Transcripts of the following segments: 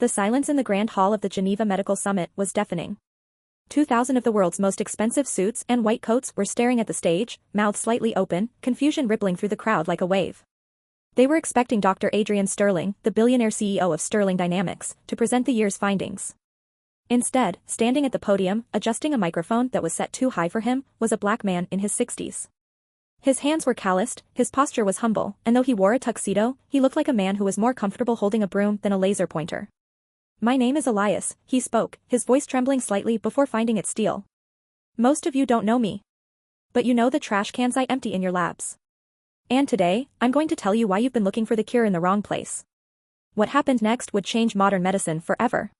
The silence in the Grand Hall of the Geneva Medical Summit was deafening. 2,000 of the world's most expensive suits and white coats were staring at the stage, mouths slightly open, confusion rippling through the crowd like a wave. They were expecting Dr. Adrian Sterling, the billionaire CEO of Sterling Dynamics, to present the year's findings. Instead, standing at the podium, adjusting a microphone that was set too high for him, was a black man in his 60s. His hands were calloused, his posture was humble, and though he wore a tuxedo, he looked like a man who was more comfortable holding a broom than a laser pointer. "My name is Elias," he spoke, his voice trembling slightly before finding its steel. "Most of you don't know me. But you know the trash cans I empty in your labs. And today, I'm going to tell you why you've been looking for the cure in the wrong place. What happened next would change modern medicine forever.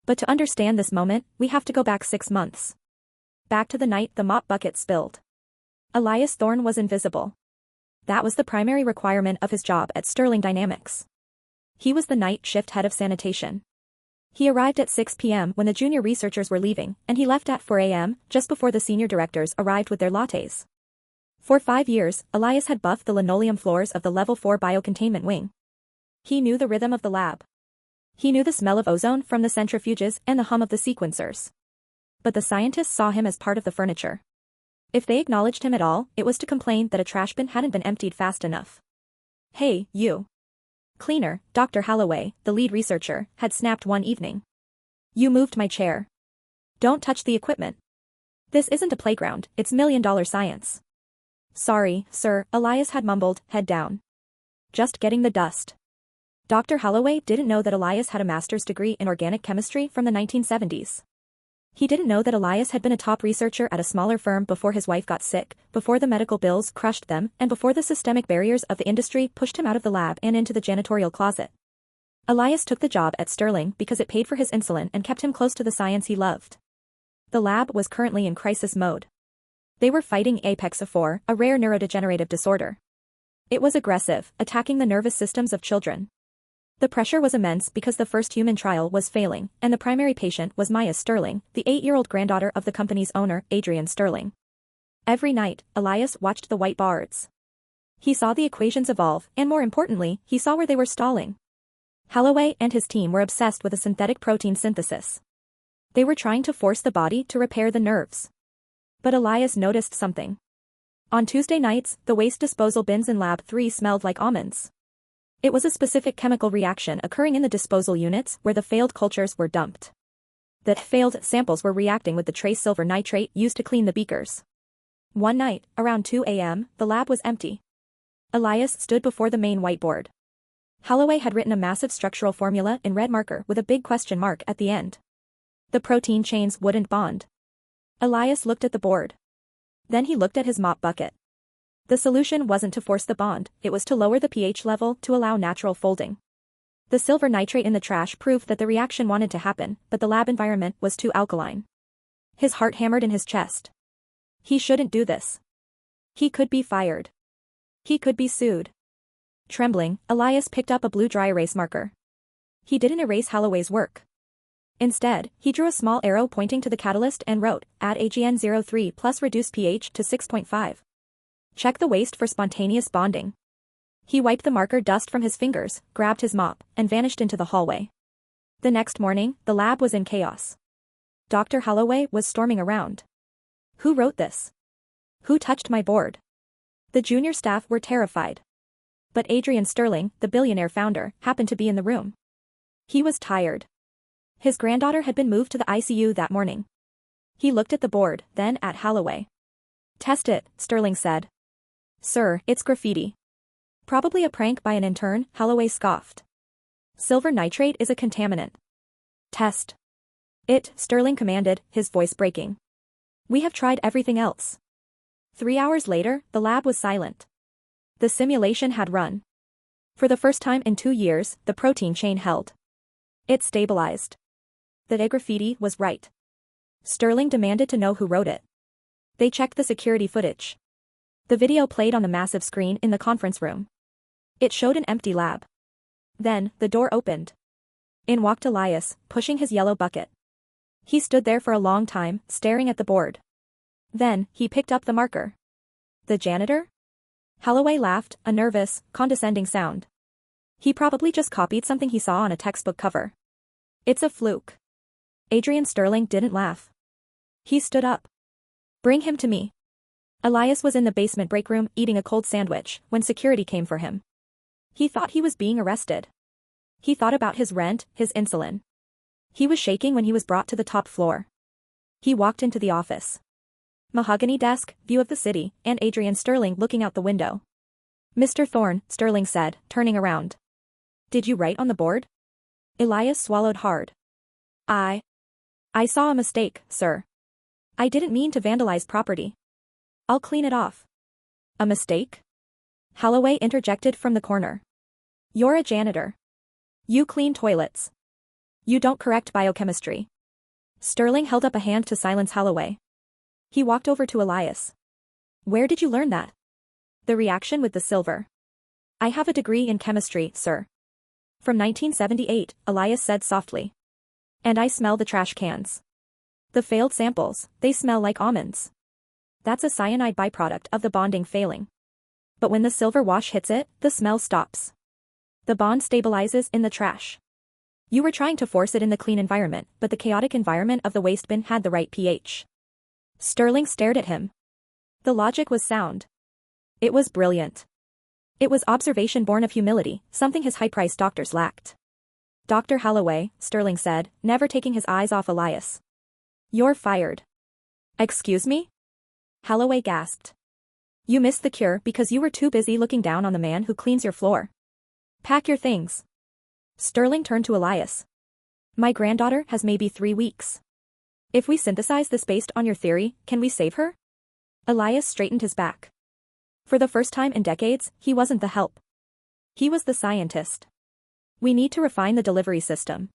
But to understand this moment, we have to go back 6 months. Back to the night the mop bucket spilled. Elias Thorne was invisible. That was the primary requirement of his job at Sterling Dynamics. He was the night shift head of sanitation. He arrived at 6 p.m. when the junior researchers were leaving, and he left at 4 a.m., just before the senior directors arrived with their lattes. For 5 years, Elias had buffed the linoleum floors of the Level 4 biocontainment wing. He knew the rhythm of the lab. He knew the smell of ozone from the centrifuges and the hum of the sequencers. But the scientists saw him as part of the furniture. If they acknowledged him at all, it was to complain that a trash bin hadn't been emptied fast enough. "Hey, you. Cleaner," Dr. Holloway, the lead researcher, had snapped one evening. "You moved my chair. Don't touch the equipment. This isn't a playground, it's million-dollar science." "Sorry, sir," Elias had mumbled, head down. "Just getting the dust." Dr. Holloway didn't know that Elias had a master's degree in organic chemistry from the 1970s. He didn't know that Elias had been a top researcher at a smaller firm before his wife got sick, before the medical bills crushed them, and before the systemic barriers of the industry pushed him out of the lab and into the janitorial closet. Elias took the job at Sterling because it paid for his insulin and kept him close to the science he loved. The lab was currently in crisis mode. They were fighting APEX-A4, a rare neurodegenerative disorder. It was aggressive, attacking the nervous systems of children. The pressure was immense because the first human trial was failing, and the primary patient was Maya Sterling, the 8-year-old granddaughter of the company's owner, Adrian Sterling. Every night, Elias watched the white boards. He saw the equations evolve, and more importantly, he saw where they were stalling. Holloway and his team were obsessed with a synthetic protein synthesis. They were trying to force the body to repair the nerves. But Elias noticed something. On Tuesday nights, the waste disposal bins in Lab 3 smelled like almonds. It was a specific chemical reaction occurring in the disposal units where the failed cultures were dumped. The failed samples were reacting with the trace silver nitrate used to clean the beakers. One night, around 2 a.m., the lab was empty. Elias stood before the main whiteboard. Holloway had written a massive structural formula in red marker with a big question mark at the end. The protein chains wouldn't bond. Elias looked at the board. Then he looked at his mop bucket. The solution wasn't to force the bond, it was to lower the pH level to allow natural folding. The silver nitrate in the trash proved that the reaction wanted to happen, but the lab environment was too alkaline. His heart hammered in his chest. He shouldn't do this. He could be fired. He could be sued. Trembling, Elias picked up a blue dry erase marker. He didn't erase Holloway's work. Instead, he drew a small arrow pointing to the catalyst and wrote, "Add AgN03 plus reduce pH to 6.5. Check the waste for spontaneous bonding." He wiped the marker dust from his fingers, grabbed his mop, and vanished into the hallway. The next morning, the lab was in chaos. Dr. Holloway was storming around. "Who wrote this? Who touched my board?" The junior staff were terrified. But Adrian Sterling, the billionaire founder, happened to be in the room. He was tired. His granddaughter had been moved to the ICU that morning. He looked at the board, then at Holloway. "Test it," Sterling said. "Sir, it's graffiti." "Probably a prank by an intern," Holloway scoffed. "Silver nitrate is a contaminant." "Test it," Sterling commanded, his voice breaking. "We have tried everything else." 3 hours later, the lab was silent. The simulation had run. For the first time in 2 years, the protein chain held. It stabilized. The graffiti was right. Sterling demanded to know who wrote it. They checked the security footage. The video played on the massive screen in the conference room. It showed an empty lab. Then, the door opened. In walked Elias, pushing his yellow bucket. He stood there for a long time, staring at the board. Then, he picked up the marker. "The janitor?" Holloway laughed, a nervous, condescending sound. "He probably just copied something he saw on a textbook cover." It's a fluke. Adrian Sterling didn't laugh. He stood up. Bring him to me. Elias was in the basement break room eating a cold sandwich when security came for him. He thought he was being arrested. He thought about his rent, his insulin. He was shaking when he was brought to the top floor. He walked into the office. Mahogany desk, view of the city, and Adrian Sterling looking out the window. Mr. Thorne, Sterling said, turning around. Did you write on the board? Elias swallowed hard. I saw a mistake, sir. I didn't mean to vandalize property. I'll clean it off. A mistake? Holloway interjected from the corner. You're a janitor. You clean toilets. You don't correct biochemistry. Sterling held up a hand to silence Holloway. He walked over to Elias. Where did you learn that? The reaction with the silver. I have a degree in chemistry, sir. From 1978, Elias said softly. And I smell the trash cans. The failed samples, they smell like almonds. That's a cyanide byproduct of the bonding failing. But when the silver wash hits it, the smell stops. The bond stabilizes in the trash. You were trying to force it in the clean environment, but the chaotic environment of the waste bin had the right pH. Sterling stared at him. The logic was sound. It was brilliant. It was observation born of humility, something his high-priced doctors lacked. Dr. Holloway, Sterling said, never taking his eyes off Elias. You're fired. Excuse me? Holloway gasped. You missed the cure because you were too busy looking down on the man who cleans your floor. Pack your things. Sterling turned to Elias. My granddaughter has maybe 3 weeks. If we synthesize this based on your theory, can we save her? Elias straightened his back. For the first time in decades, he wasn't the help. He was the scientist. We need to refine the delivery system.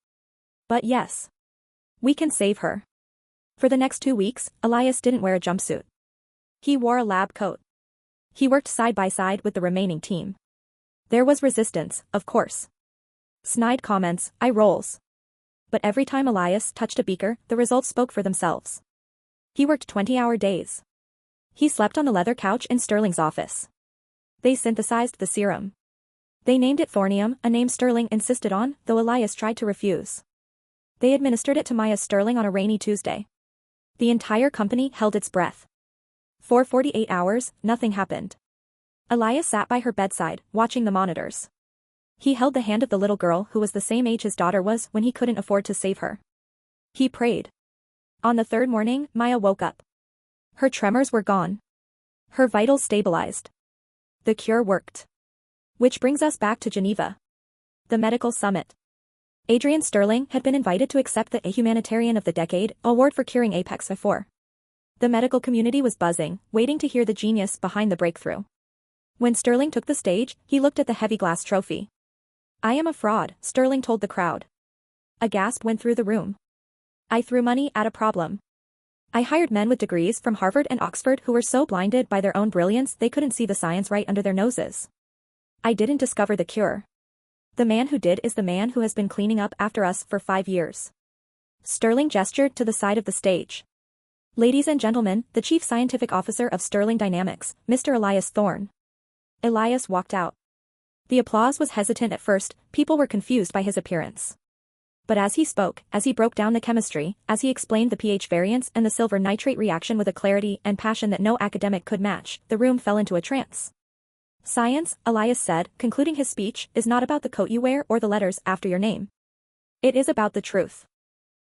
But yes. We can save her. For the next 2 weeks, Elias didn't wear a jumpsuit. He wore a lab coat. He worked side by side with the remaining team. There was resistance, of course. Snide comments, eye rolls. But every time Elias touched a beaker, the results spoke for themselves. He worked 20-hour days. He slept on the leather couch in Sterling's office. They synthesized the serum. They named it Thornium, a name Sterling insisted on, though Elias tried to refuse. They administered it to Maya Sterling on a rainy Tuesday. The entire company held its breath. For 48 hours, nothing happened. Elias sat by her bedside, watching the monitors. He held the hand of the little girl who was the same age his daughter was when he couldn't afford to save her. He prayed. On the third morning, Maya woke up. Her tremors were gone. Her vitals stabilized. The cure worked. Which brings us back to Geneva. The medical summit. Adrian Sterling had been invited to accept the Humanitarian of the Decade award for curing Apex 4. The medical community was buzzing, waiting to hear the genius behind the breakthrough. When Sterling took the stage, he looked at the heavy glass trophy. I am a fraud, Sterling told the crowd. A gasp went through the room. I threw money at a problem. I hired men with degrees from Harvard and Oxford who were so blinded by their own brilliance they couldn't see the science right under their noses. I didn't discover the cure. The man who did is the man who has been cleaning up after us for 5 years. Sterling gestured to the side of the stage. Ladies and gentlemen, the Chief Scientific Officer of Sterling Dynamics, Mr. Elias Thorne. Elias walked out. The applause was hesitant at first, people were confused by his appearance. But as he spoke, as he broke down the chemistry, as he explained the pH variance and the silver nitrate reaction with a clarity and passion that no academic could match, the room fell into a trance. Science, Elias said, concluding his speech, is not about the coat you wear or the letters after your name. It is about the truth.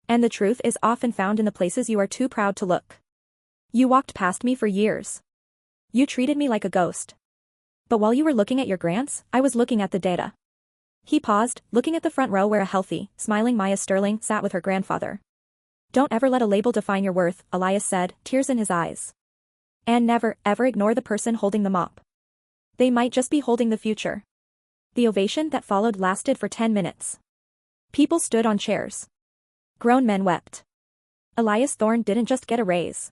And the truth is often found in the places you are too proud to look. You walked past me for years. You treated me like a ghost. But while you were looking at your grants, I was looking at the data. He paused, looking at the front row where a healthy, smiling Maya Sterling sat with her grandfather. Don't ever let a label define your worth, Elias said, tears in his eyes. And never, ever ignore the person holding the mop. They might just be holding the future. The ovation that followed lasted for 10 minutes. People stood on chairs. Grown men wept. Elias Thorne didn't just get a raise.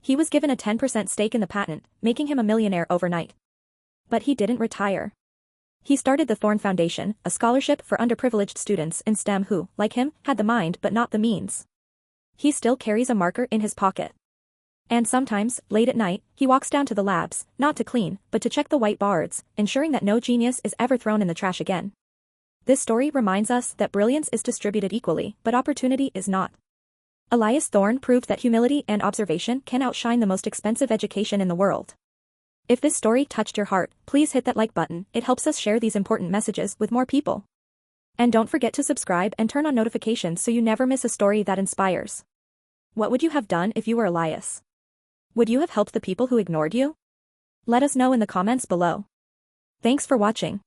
He was given a 10% stake in the patent, making him a millionaire overnight. But he didn't retire. He started the Thorne Foundation, a scholarship for underprivileged students in STEM who, like him, had the mind but not the means. He still carries a marker in his pocket. And sometimes, late at night, he walks down to the labs, not to clean, but to check the white boards, ensuring that no genius is ever thrown in the trash again. This story reminds us that brilliance is distributed equally, but opportunity is not. Elias Thorne proved that humility and observation can outshine the most expensive education in the world. If this story touched your heart, please hit that like button. It helps us share these important messages with more people. And don't forget to subscribe and turn on notifications so you never miss a story that inspires. What would you have done if you were Elias? Would you have helped the people who ignored you? Let us know in the comments below. Thanks for watching.